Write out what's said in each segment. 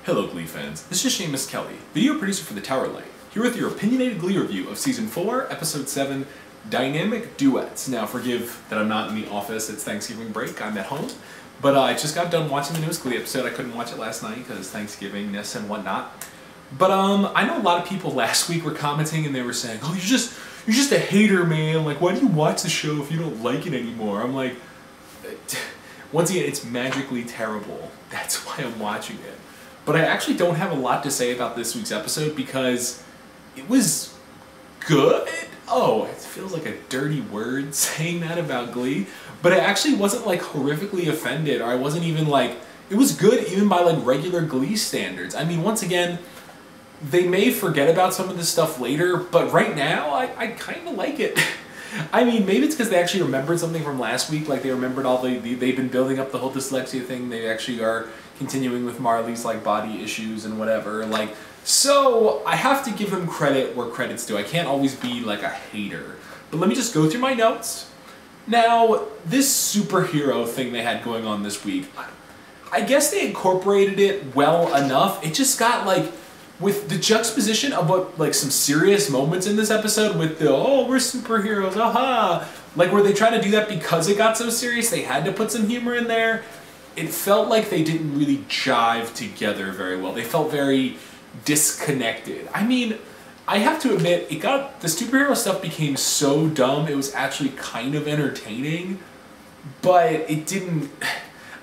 Hello Glee fans, this is Shamus Kelley, video producer for The Tower Light, here with your opinionated Glee review of Season 4, Episode 7, Dynamic Duets. Now forgive that I'm not in the office, it's Thanksgiving break, I'm at home, but I just got done watching the newest Glee episode. I couldn't watch it last night because Thanksgivingness and whatnot. But I know a lot of people last week were commenting and they were saying, oh, you're just a hater, man, like why do you watch the show if you don't like it anymore? I'm like, once again, it's magically terrible, that's why I'm watching it. But I actually don't have a lot to say about this week's episode because it was good. Oh, it feels like a dirty word saying that about Glee. But I actually wasn't like horrifically offended, or I wasn't even like, it was good even by like regular Glee standards. I mean, once again, they may forget about some of this stuff later, but right now, I kind of like it. I mean, maybe it's because they actually remembered something from last week, like they remembered all they've been building up the whole dyslexia thing, they actually are continuing with Marley's like body issues and whatever, like, so I have to give them credit where credit's due. I can't always be like a hater. But let me just go through my notes. Now, this superhero thing they had going on this week, I guess they incorporated it well enough. It just got like, with the juxtaposition of what, like, some serious moments in this episode with the, oh, we're superheroes, aha! Like, were they trying to do that because it got so serious, they had to put some humor in there? It felt like they didn't really jive together very well. They felt very disconnected. I mean, I have to admit, the superhero stuff became so dumb, it was actually kind of entertaining, but it didn't,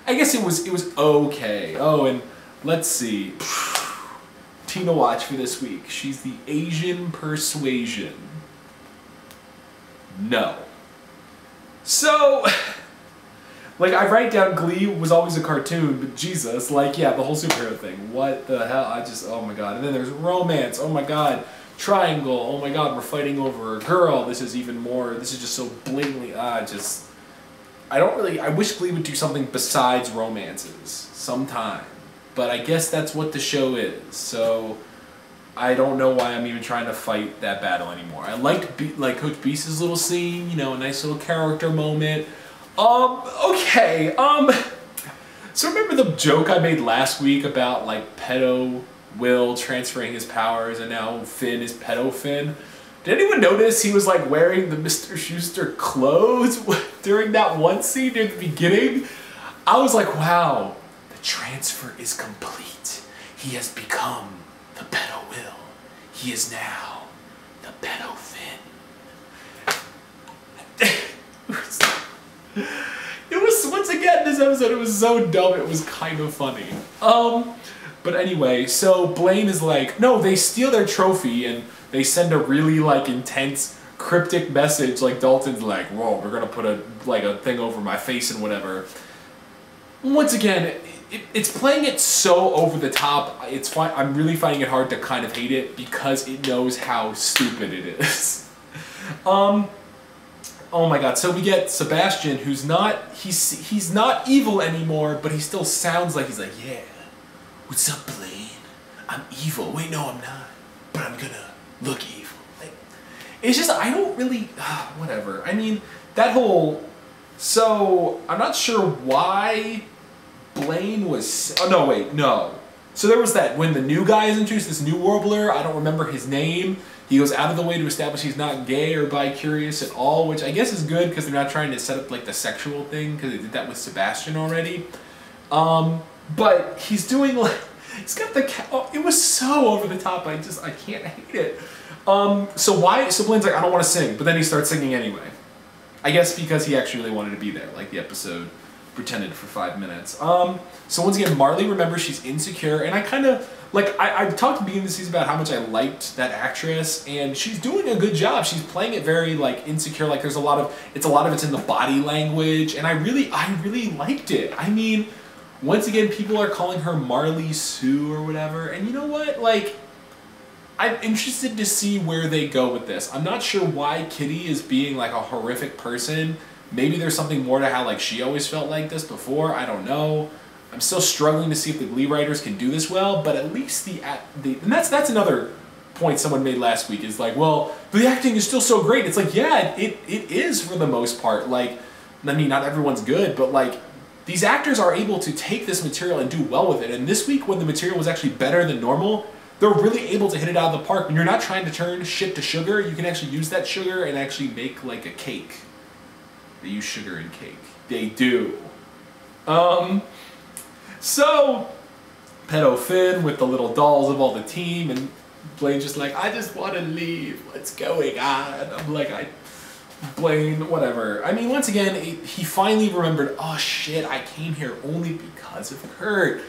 I guess it was okay. Oh, and let's see. Tina watch for this week. She's the Asian persuasion. No. So, like, I write down Glee was always a cartoon, but Jesus, like, yeah, the whole superhero thing. What the hell? Oh my god. And then there's romance. Oh my god. Triangle. Oh my god, we're fighting over a girl. This is even more, this is just so blatantly, I wish Glee would do something besides romances sometime. But I guess that's what the show is, so I don't know why I'm even trying to fight that battle anymore. I liked like Coach Beast's little scene, you know, a nice little character moment. Okay, so remember the joke I made last week about like Pedo Will transferring his powers and now Finn is Pedo Finn? Did anyone notice he was like wearing the Mr. Schuster clothes during that one scene near the beginning? I was like, wow. Transfer is complete. He has become the Pedo Will. He is now the Pedo Finn. It was, once again, this episode, it was so dumb, it was kind of funny. But anyway, so Blaine is like, no, they steal their trophy and they send a really like intense cryptic message, like Dalton's like, whoa, we're gonna put a thing over my face and whatever. Once again, it's playing it so over the top, it's fine. I'm really finding it hard to kind of hate it because it knows how stupid it is. Oh my god, so we get Sebastian, who's not, he's not evil anymore, but he still sounds like he's like, yeah, what's up, Blaine? I'm evil. Wait, no, I'm not, but I'm gonna look evil. Like, it's just, I don't really, whatever. I mean, that whole, so I'm not sure why Blaine was, oh no, wait, no. So there was that, when the new guy is introduced, this new Warbler, I don't remember his name, he goes out of the way to establish he's not gay or bi-curious at all, which I guess is good because they're not trying to set up like the sexual thing, because they did that with Sebastian already. But he's doing like, he's got the, oh, it was so over the top, I can't hate it. So Blaine's like, I don't want to sing, but then he starts singing anyway. I guess because he actually really wanted to be there, like the episode pretended for 5 minutes. So once again, Marley remembers she's insecure, and I kind of, like, I talked at the beginning of the season about how much I liked that actress, and she's doing a good job. She's playing it very, like, insecure, like there's a lot of it's in the body language, and I really liked it. I mean, once again, people are calling her Marley Sue or whatever, and you know what, like, I'm interested to see where they go with this. I'm not sure why Kitty is being, like, a horrific person. Maybe there's something more to how like she always felt like this before, I don't know. I'm still struggling to see if the Glee writers can do this well, but at least and that's another point someone made last week, is like, well, the acting is still so great. It's like, yeah, it is for the most part. Like, I mean, not everyone's good, but like, these actors are able to take this material and do well with it. And this week, when the material was actually better than normal, they're really able to hit it out of the park. When you're not trying to turn shit to sugar, you can actually use that sugar and actually make like a cake. They use sugar in cake. They do. So, pedo Finn with the little dolls of all the team, and Blaine's just like, I just want to leave. What's going on? I'm like, Blaine, whatever. I mean, once again, he finally remembered, oh shit, I came here only because of Kurt.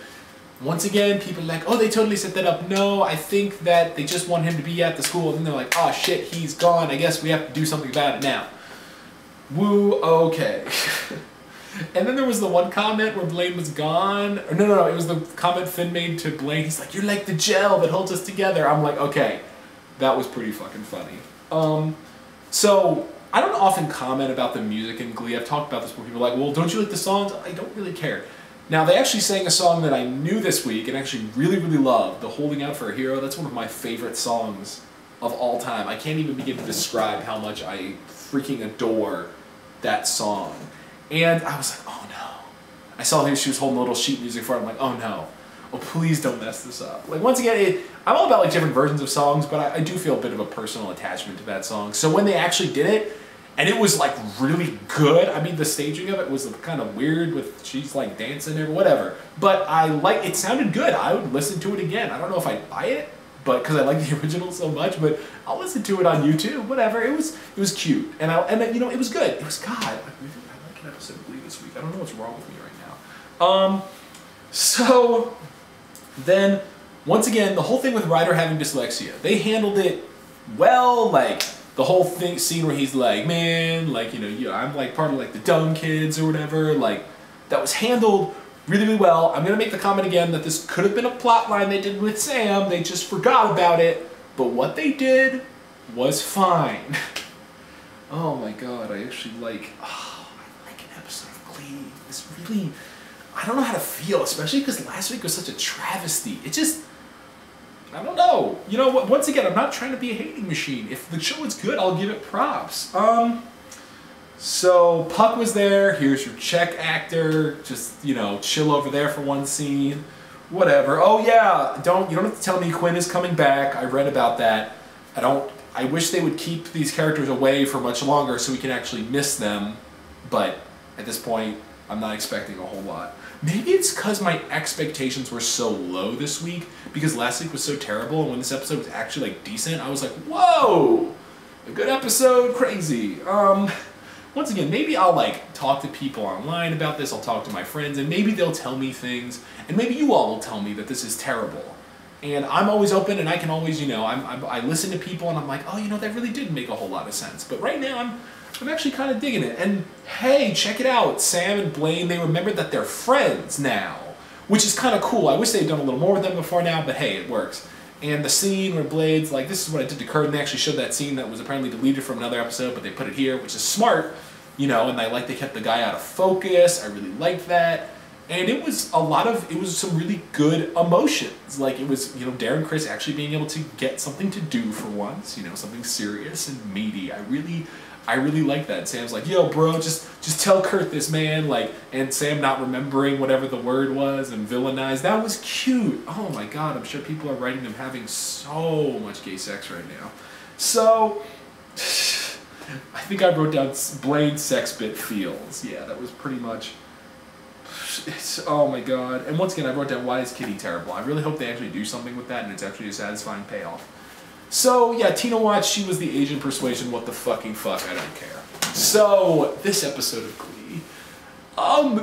Once again, people are like, oh, they totally set that up. No, I think that they just want him to be at the school, and then they're like, oh shit, he's gone. I guess we have to do something about it now. Woo, okay. And then there was the one comment where Blaine was gone. Or no, it was the comment Finn made to Blaine. He's like, you're like the gel that holds us together. I'm like, okay, that was pretty fucking funny. So, I don't often comment about the music in Glee. I've talked about this before. People are like, well, don't you like the songs? I don't really care. Now, they actually sang a song that I knew this week and actually really, really loved, the Holding Out for a Hero. That's one of my favorite songs of all time. I can't even begin to describe how much I freaking adore that song. And I was like, oh no. I saw her, she was holding a little sheet music for it. I'm like, oh no. Oh, please don't mess this up. Like, once again, I'm all about like different versions of songs, but I do feel a bit of a personal attachment to that song. So when they actually did it, and it was like really good. I mean, the staging of it was kind of weird with she's like dancing or whatever. But it sounded good. I would listen to it again. I don't know if I'd buy it, but because I like the original so much, but I'll listen to it on YouTube, whatever. It was cute. And you know, it was good. It was God. I like an episode of Glee this week. I don't know what's wrong with me right now. So then once again, the whole thing with Ryder having dyslexia, they handled it well, like the whole scene where he's like, man, like, you know, I'm like part of like the dumb kids or whatever, like that was handled really, really well. I'm gonna make the comment again that this could have been a plot line they did with Sam, they just forgot about it, but what they did was fine. Oh my god, I actually like, I like an episode of Glee. It's really, I don't know how to feel, especially because last week was such a travesty. It just, I don't know. You know what? Once again, I'm not trying to be a hating machine. If the show is good, I'll give it props. So Puck was there. Here's your Czech actor. Just, you know, chill over there for one scene. Whatever. Oh yeah, you don't have to tell me Quinn is coming back. I read about that. I wish they would keep these characters away for much longer so we can actually miss them. But at this point, I'm not expecting a whole lot. Maybe it's because my expectations were so low this week, because last week was so terrible, and when this episode was actually like decent, I was like, whoa! A good episode, crazy. Once again, maybe I'll like talk to people online about this, I'll talk to my friends, and maybe they'll tell me things, and maybe you all will tell me that this is terrible. And I'm always open, and I can always, you know, I listen to people, and I'm like, oh, you know, that really did make a whole lot of sense. But right now, I'm actually kind of digging it. And hey, check it out. Sam and Blaine, they remembered that they're friends now, which is kind of cool. I wish they'd done a little more with them before now, but hey, it works. And the scene where Blade's like, this is what I did to Kurt, and they actually showed that scene that was apparently deleted from another episode, but they put it here, which is smart, you know, and they kept the guy out of focus. I really liked that. And it was some really good emotions. Like, it was, you know, Darren Criss actually being able to get something to do for once, you know, something serious and meaty. I really like that. Sam's like, yo, bro, just tell Kurt this, man. Like, and Sam not remembering whatever the word was and villainized. That was cute. Oh my god, I'm sure people are writing them having so much gay sex right now. So, I think I wrote down Blaine's sex bit feels. Yeah, that was pretty much, oh my god. And once again, I wrote down, why is Kitty terrible? I really hope they actually do something with that and it's actually a satisfying payoff. So, yeah, Tina Watts, she was the Asian persuasion, what the fucking fuck, I don't care. So, this episode of Glee,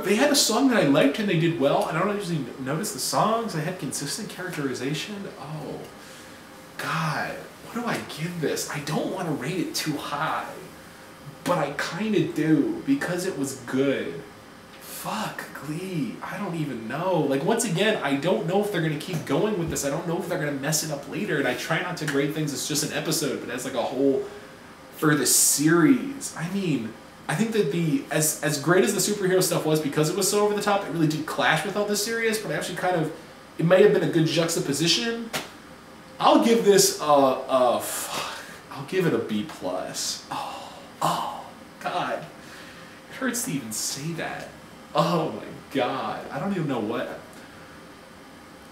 they had a song that I liked and they did well. I don't usually notice the songs. They had consistent characterization. Oh, God, what do I give this? I don't want to rate it too high, but I kind of do, because it was good. Fuck, Glee, I don't even know. Like, once again, I don't know if they're going to keep going with this. I don't know if they're going to mess it up later, and I try not to grade things as just an episode, but as like a whole for the series. I mean, I think that as great as the superhero stuff was, because it was so over the top, it really did clash with all the serious, but actually kind of, it may have been a good juxtaposition. I'll give this I'll give it a B+. Oh, God. It hurts to even say that. Oh my god. I don't even know what.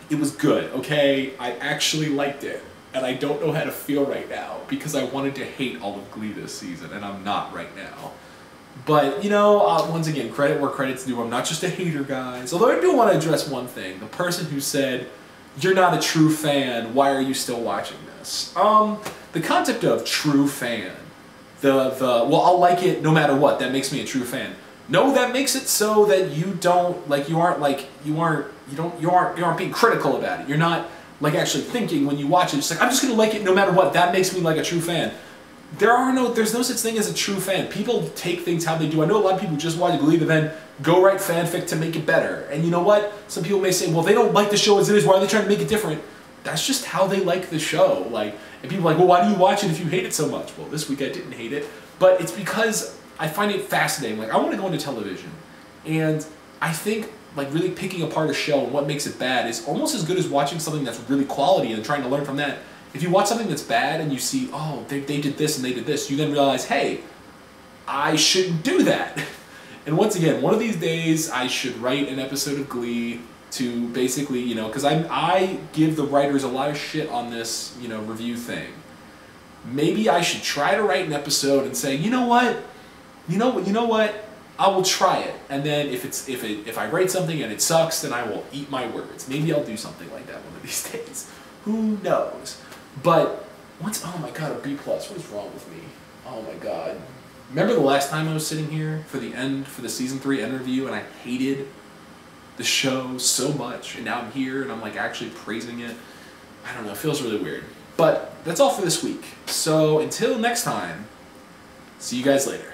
It was good, okay? I actually liked it. And I don't know how to feel right now because I wanted to hate all of Glee this season, and I'm not right now. But, you know, once again, credit where credit's due. I'm not just a hater, guys. Although I do want to address one thing. The person who said, "You're not a true fan, why are you still watching this?" The concept of true fan, well, I'll like it no matter what, that makes me a true fan. No, that makes it so that you don't, like, you aren't being critical about it. You're not, like, actually thinking when you watch it. It's like, I'm just gonna like it no matter what. That makes me like a true fan. There's no such thing as a true fan. People take things how they do. I know a lot of people just watch Glee, but then go write fanfic to make it better. And you know what? Some people may say, well, they don't like the show as it is. Why are they trying to make it different? That's just how they like the show. Like, and people are like, well, why do you watch it if you hate it so much? Well, this week I didn't hate it, but it's because I find it fascinating. Like, I want to go into television, and I think, like, really picking apart a show and what makes it bad is almost as good as watching something that's really quality and trying to learn from that. If you watch something that's bad and you see, oh, they did this and they did this, you then realize, hey, I shouldn't do that. And once again, one of these days I should write an episode of Glee to basically, you know, because I give the writers a lot of shit on this, you know, review thing. Maybe I should try to write an episode and say, you know what, I will try it. And then if I write something and it sucks, then I will eat my words. Maybe I'll do something like that one of these days. Who knows? But oh my god, a B+, what is wrong with me? Oh my god. Remember the last time I was sitting here for the season 3 end review and I hated the show so much, and now I'm here and I'm like actually praising it? I don't know, it feels really weird. But that's all for this week. So until next time, see you guys later.